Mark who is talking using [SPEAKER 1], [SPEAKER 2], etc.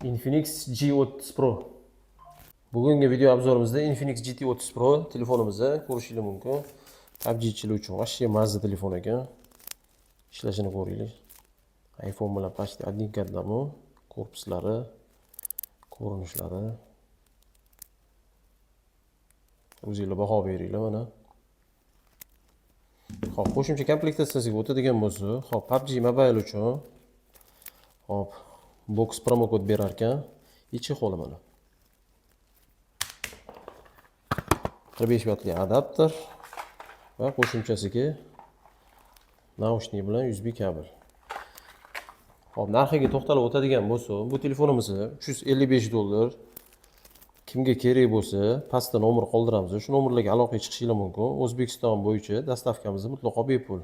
[SPEAKER 1] Infinix G30 Pro. Bugungi video obzorimizda Infinix GT30 Pro telefonimizni ko'rishingiz mumkin. PUBG'chilar uchun vashshe mazza telefon ekan. Ishlashini ko'ringlar. iPhone bilan почти один к одному. Korpuslari, ko'rinishlari. O'zingizlar baho beringlar mana. Xo'p, qo'shimcha komplektatsiyasiga o'tadigan bo'lsa, xo'p, PUBG Mobile uchun xo'p, box promo kod berar ekan. Ichi qo'li mana. 45 wattli adapter va qo'shimchasiga naushnik bilan USB kabel. Hop, narxiga to'xtalib o'tadigan bo'lsa, bu telefonimizni $355. Kimga kerak bo'lsa, pastda nomer qoldiramiz. Shu nomerlarga aloqaga chiqishingiz mumkin. O'zbekiston bo'yicha dastavkamiz mutlaqo bepul.